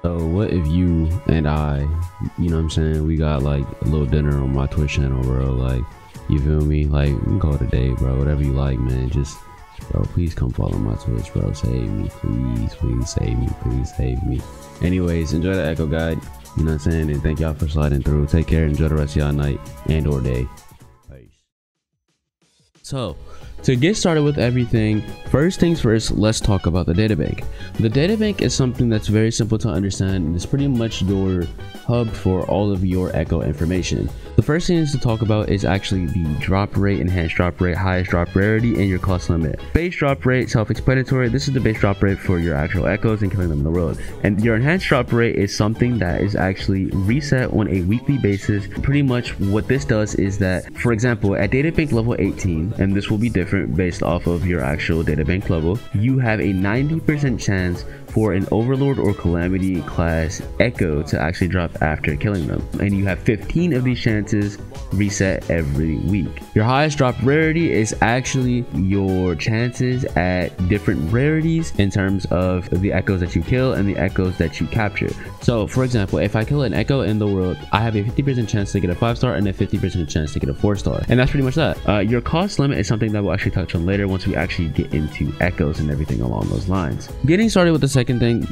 So what if you and I, you know what I'm saying, we got like a little dinner on my Twitch channel, bro, like, you feel me? Like, we can call it a day, bro, whatever you like, man. Just, bro, please come follow my Twitch, bro. Save me, please save me, please save me. Anyways, enjoy the Echo Guide, you know what I'm saying, and thank y'all for sliding through. Take care, enjoy the rest of y'all night and or day. Peace. So, to get started with everything, first things first, let's talk about the Databank. The Databank is something that's very simple to understand, and it's pretty much your hub for all of your Echo information. The first thing to talk about is actually the drop rate, enhanced drop rate, highest drop rarity, and your cost limit. Base drop rate, self-explanatory. This is the base drop rate for your actual Echoes and killing them in the world. And your enhanced drop rate is something that is actually reset on a weekly basis. Pretty much what this does is that, for example, at Databank level 18, and this will be different based off of your actual Databank level, you have a 90% chance for an Overlord or Calamity class Echo to actually drop after killing them, and you have 15 of these chances reset every week. Your highest drop rarity is actually your chances at different rarities in terms of the Echoes that you kill and the Echoes that you capture. So for example, if I kill an Echo in the world, I have a 50% chance to get a 5-star and a 50% chance to get a 4-star, and that's pretty much that. Your cost limit is something that we'll actually touch on later once we actually get into Echoes and everything along those lines. Getting started with the second thing,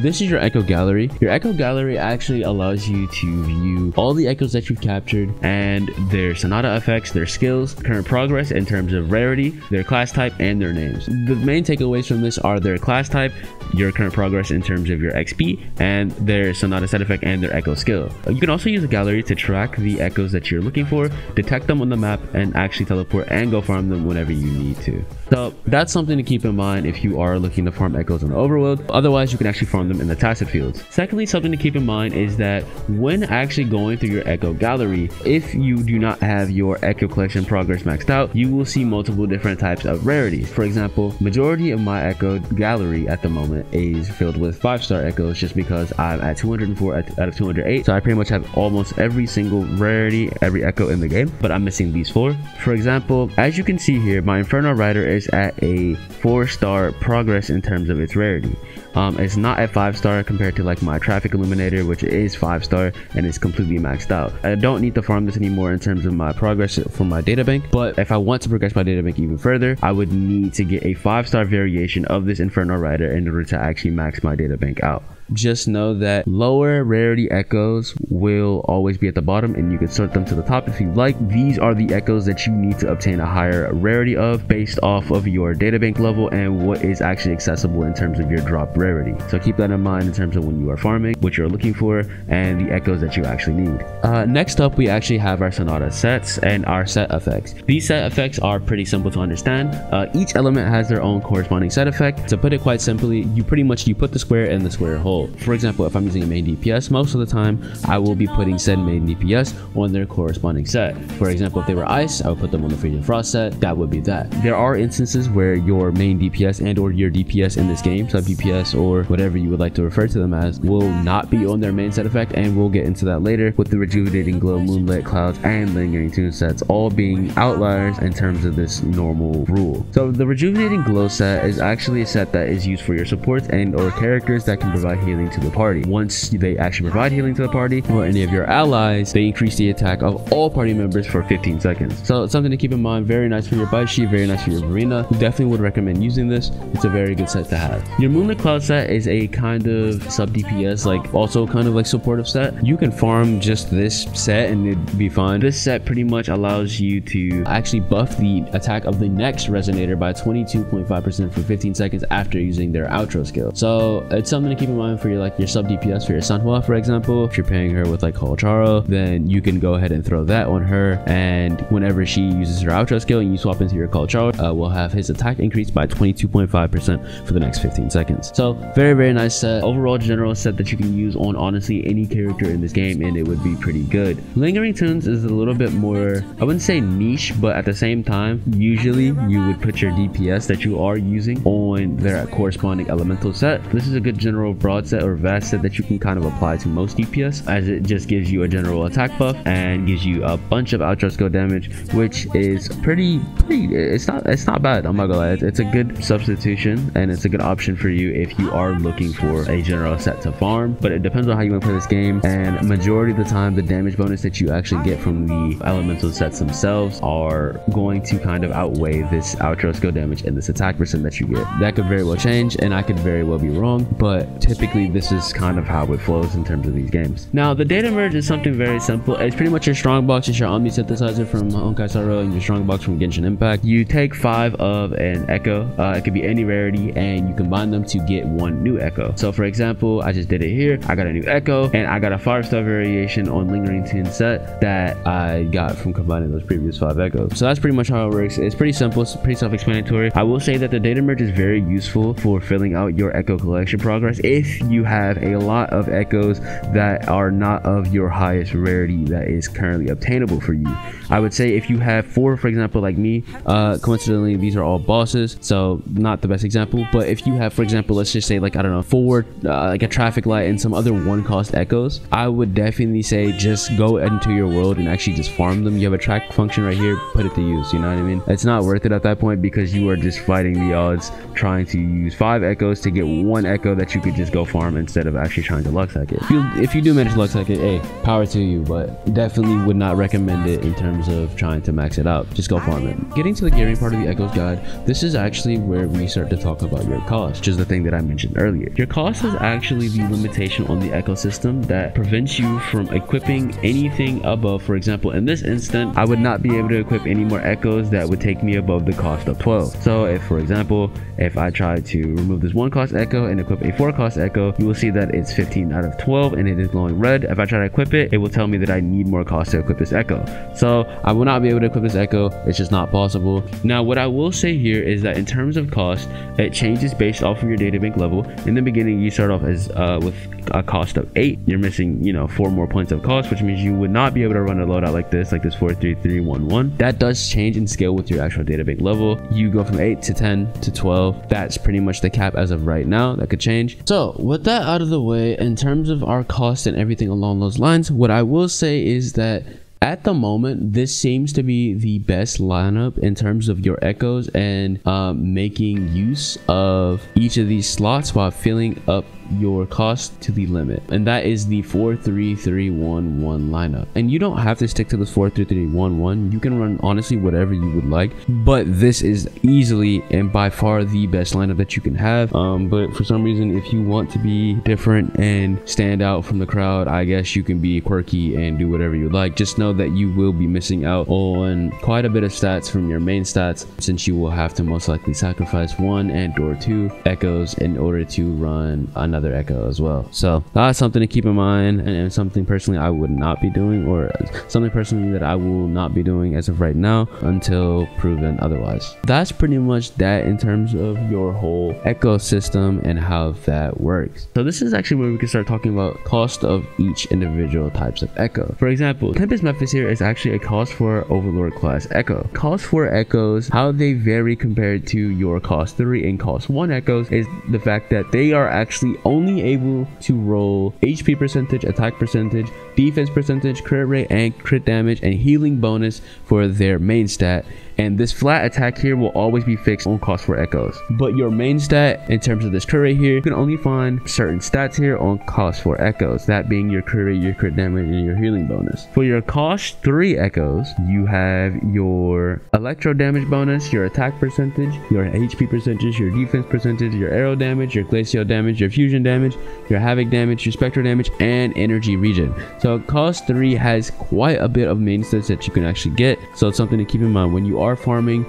this is your Echo Gallery. Your Echo Gallery actually allows you to view all the Echoes that you've captured and their Sonata effects, their skills, current progress in terms of rarity, their class type, and their names. The main takeaways from this are their class type, your current progress in terms of your XP, and their Sonata set effect and their Echo skill. You can also use the gallery to track the Echoes that you're looking for, detect them on the map, and actually teleport and go farm them whenever you need to. So that's something to keep in mind if you are looking to farm Echoes on the overworld. Otherwise, you can actually farm them in the tacit fields. Secondly, something to keep in mind is that when actually going through your Echo Gallery, if you do not have your Echo collection progress maxed out, you will see multiple different types of rarities. For example, majority of my Echo Gallery at the moment is filled with 5-star Echoes, just because I'm at 204 out of 208. So I pretty much have almost every single rarity, every Echo in the game, but I'm missing these 4. For example, as you can see here, my Inferno Rider is at a 4-star progress in terms of its rarity. It's not at 5-star compared to like my Traffic Illuminator, which is 5-star and is completely maxed out. I don't need to farm this anymore in terms of my progress for my Databank, but if I want to progress my Databank even further, I would need to get a 5-star variation of this Inferno Rider in order to actually max my Databank out. Just know that lower rarity Echoes will always be at the bottom, and you can sort them to the top if you like. These are the Echoes that you need to obtain a higher rarity of based off of your Databank level and what is actually accessible in terms of your drop rarity. So keep that in mind in terms of when you are farming, what you're looking for, and the Echoes that you actually need. Next up, we actually have our Sonata Sets and our set effects. These set effects are pretty simple to understand. Each element has their own corresponding set effect. To put it quite simply, you put the square in the square hole. For example, if I'm using a main DPS, most of the time I will be putting said main DPS on their corresponding set. For example, if they were ice, I would put them on the freezing frost set. That would be that. There are instances where your main DPS and or your DPS in this game, sub DPS or whatever you would like to refer to them as, will not be on their main set effect, and we'll get into that later with the Rejuvenating Glow, Moonlit Clouds, and Lingering Tune sets all being outliers in terms of this normal rule. So the Rejuvenating Glow set is actually a set that is used for your supports and or characters that can provide healing to the party. Once they actually provide healing to the party or any of your allies, they increase the attack of all party members for 15 seconds. So it's something to keep in mind. Very nice for your bite sheet, very nice for your arena. Definitely would recommend using this. It's a very good set to have. Your Moonlit Cloud set is a kind of sub DPS, like also kind of like supportive set. You can farm just this set and it'd be fine. This set pretty much allows you to actually buff the attack of the next Resonator by 22.5% for 15 seconds after using their outro skill. So it's something to keep in mind for your sub DPS for your Sanhua, for example. If you're pairing her with like Holcharo, then you can go ahead and throw that on her, and whenever she uses her outro skill and you swap into your Holcharo, will have his attack increased by 22.5% for the next 15 seconds. So very nice set. Overall general set that you can use on honestly any character in this game, and it would be pretty good. Lingering Tunes is a little bit more, I wouldn't say niche, but at the same time, usually you would put your DPS that you are using on their corresponding elemental set. This is a good general broad VOD set or VAS set that you can kind of apply to most DPS, as it just gives you a general attack buff and gives you a bunch of outro skill damage, which is pretty it's not bad. I'm not gonna lie, it's a good substitution and it's a good option for you if you are looking for a general set to farm. But it depends on how you want to play this game, and majority of the time the damage bonus that you actually get from the elemental sets themselves are going to kind of outweigh this outro skill damage and this attack percent that you get. That could very well change and I could very well be wrong, but typically this is kind of how it flows in terms of these games. Now the data merge is something very simple. It's pretty much your strongbox. It's your omni synthesizer from Honkai Star Rail and your strongbox from Genshin Impact. You take 5 of an echo, it could be any rarity, and you combine them to get 1 new echo. So for example, I just did it here. I got a new echo and I got a 5-star variation on Lingering Tin set that I got from combining those previous 5 echoes. So that's pretty much how it works. It's pretty simple. It's pretty self-explanatory. I will say that the data merge is very useful for filling out your echo collection progress if you have a lot of echoes that are not of your highest rarity that is currently obtainable for you. I would say if you have 4, for example, like me, coincidentally these are all bosses, so not the best example, but if you have, for example, let's just say like, I don't know, 4 like a traffic light and some other 1-cost echoes, I would definitely say just go into your world and actually just farm them. You have a track function right here, put it to use. You know what I mean? It's not worth it at that point because you are just fighting the odds trying to use 5 echoes to get 1 echo that you could just go farm instead of actually trying to luck hack it. If you do manage to luck hack it, hey, power to you, but definitely would not recommend it in terms of trying to max it out. Just go farm it. Getting to the gearing part of the echoes guide, this is actually where we start to talk about your cost, which is the thing that I mentioned earlier. Your cost is actually the limitation on the ecosystem that prevents you from equipping anything above. For example, in this instant, I would not be able to equip any more echoes that would take me above the cost of 12. So if, for example, if I try to remove this 1-cost echo and equip a 4-cost echo, you will see that it's 15 out of 12 and it is glowing red. If I try to equip it, it will tell me that I need more cost to equip this echo. So I will not be able to equip this echo. It's just not possible. Now, what I will say here is that in terms of cost, it changes based off of your databank level. In the beginning, you start off as with a cost of 8. You're missing, 4 more points of cost, which means you would not be able to run a loadout like this 43311. That does change in scale with your actual databank level. You go from 8 to 10 to 12. That's pretty much the cap as of right now. That could change. So with that out of the way, in terms of our cost and everything along those lines, what I will say is that at the moment, this seems to be the best lineup in terms of your echoes and making use of each of these slots while filling up your cost to the limit, and that is the 43311 lineup. And you don't have to stick to this 43311. You can run honestly whatever you would like, but this is easily and by far the best lineup that you can have. But for some reason, if you want to be different and stand out from the crowd, I guess you can be quirky and do whatever you like. Just know that you will be missing out on quite a bit of stats from your main stats, since you will have to most likely sacrifice 1 and or 2 echoes in order to run another echo as well. So that's something to keep in mind, and something personally I would not be doing, or something personally that I will not be doing as of right now until proven otherwise. That's pretty much that in terms of your whole ecosystem and how that works. So this is actually where we can start talking about cost of each individual types of echo. For example, Tempest Memphis here is actually a cost for Overlord class echo. Cost 4 echoes, how they vary compared to your cost 3 and cost 1 echoes is the fact that they are actually only able to roll HP percentage, attack percentage, defense percentage, crit rate, and crit damage and healing bonus for their main stat. And this flat attack here will always be fixed on cost 4 echoes. But your main stat, in terms of this crit rate here, you can only find certain stats here on cost 4 echoes, that being your crit rate, your crit damage, and your healing bonus. For your cost 3 echoes, you have your electro damage bonus, your attack percentage, your HP percentage, your defense percentage, your arrow damage, your glacial damage, your fusion damage, your havoc damage, your spectral damage, and energy regen. So cost 3 has quite a bit of main stats that you can actually get. So it's something to keep in mind when you are farming.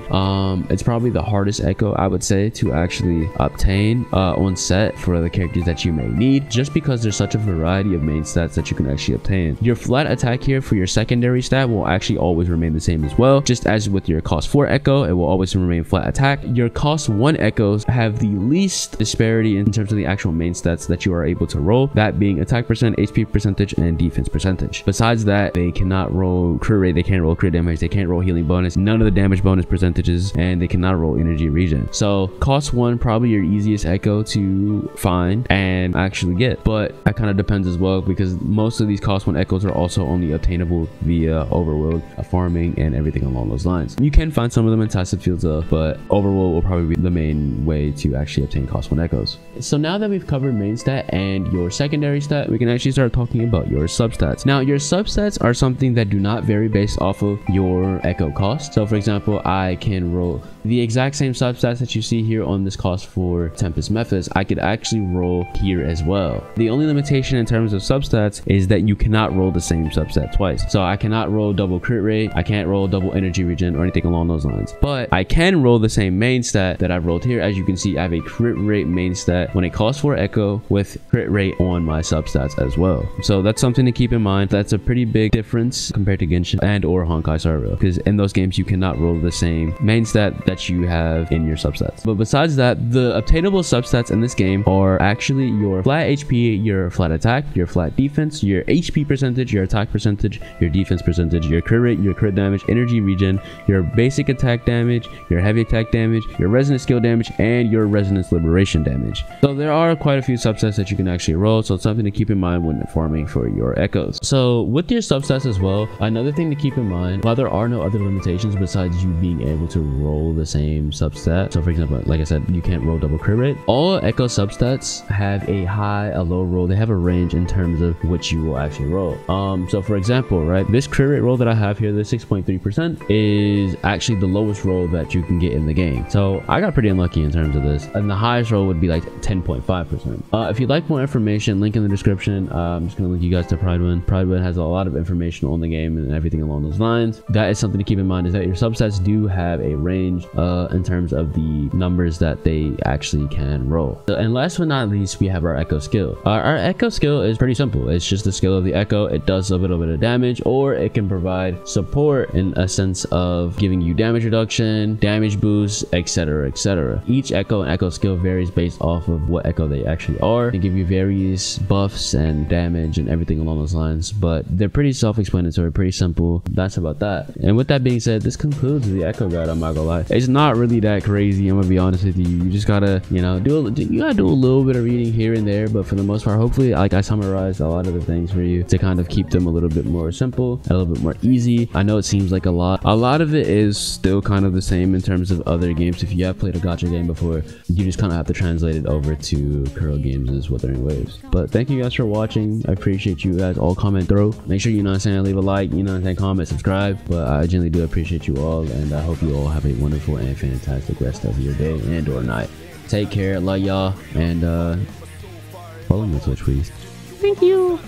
It's probably the hardest echo I would say to actually obtain on set for the characters that you may need, just because there's such a variety of main stats that you can actually obtain. Your flat attack here for your secondary stat will actually always remain the same as well, just as with your cost 4 echo, it will always remain flat attack. Your cost 1 echoes have the least disparity in terms of the actual main stats that you are able to roll, that being attack percent, HP percentage, and defense percentage. Besides that, they cannot roll crit rate, they can't roll crit damage, they can't roll healing bonus. None of the damage bonus percentages, and they cannot roll energy regen. So cost 1, probably your easiest echo to find and actually get, but that kind of depends as well, because most of these cost 1 echoes are also only obtainable via overworld farming and everything along those lines. You can find some of them in tested fields though, but overworld will probably be the main way to actually obtain cost 1 echoes. So now that we've covered main stat and your secondary stat, we can actually start talking about your substats. Now your substats are something that do not vary based off of your echo cost. So for example, I can roll the exact same substats that you see here on this cost for Tempest Mephis. I could actually roll here as well. The only limitation in terms of substats is that you cannot roll the same substat twice. So I cannot roll double crit rate, I can't roll double energy regen or anything along those lines, but I can roll the same main stat that I've rolled here. As you can see, I have a crit rate main stat when it costs 4 echo with crit rate on my substats as well. So that's something to keep in mind. That's a pretty big difference compared to Genshin and or Honkai Star Rail, because in those games you cannot roll the same main stat that you have in your substats. But besides that, the obtainable substats in this game are actually your flat HP, your flat attack, your flat defense, your HP percentage, your attack percentage, your defense percentage, your crit rate, your crit damage, energy regen, your basic attack damage, your heavy attack damage, your resonance skill damage, and your resonance liberation damage. So there are quite a few substats that you can actually roll, so it's something to keep in mind when farming for your echoes. So with your substats as well, another thing to keep in mind, while there are no other limitations besides you being able to roll the same substat, so for example, like I said, you can't roll double crit rate, all echo substats have a high, a low roll. They have a range in terms of which you will actually roll. So for example, right, this crit rate roll that I have here, the 6.3%, is actually the lowest roll that you can get in the game. So I got pretty unlucky in terms of this, and the highest roll would be like 10.5%. If you'd like more information, link in the description. I'm just gonna link you guys to Pridewind. Pridewind has a lot of information on the game and everything along those lines. That is something to keep in mind, is that your substats do have a range in terms of the numbers that they actually can roll. So, and last but not least, we have our echo skill. Our echo skill is pretty simple. It's just the skill of the echo. It does a little bit of damage, or it can provide support in a sense of giving you damage reduction, damage boost, etc, etc. Each echo and echo skill varies based off of what echo they actually are. They give you various buffs and damage and everything along those lines, but they're pretty self-explanatory, pretty simple. That's about that. And with that being said, this concludes the echo guide. I'm not gonna lie, it's not really that crazy. I'm gonna be honest with you. You just gotta, you know, do a little bit of reading here and there, but for the most part, hopefully, like, I summarized a lot of the things for you to kind of keep them a little bit more simple, a little bit more easy. I know it seems like a lot of it is still kind of the same in terms of other games. If you have played a gacha game before, you just kind of have to translate it over to Kuro Games' Wuthering Waves. But thank you guys for watching. I appreciate you guys all comment through. Make sure, you know what I'm saying, leave a like, you know what I'm saying, comment, subscribe. But I genuinely do appreciate you all, and I hope you all have a wonderful and fantastic rest of your day and or night. Take care, love y'all, and follow me on Twitch, please. Thank you.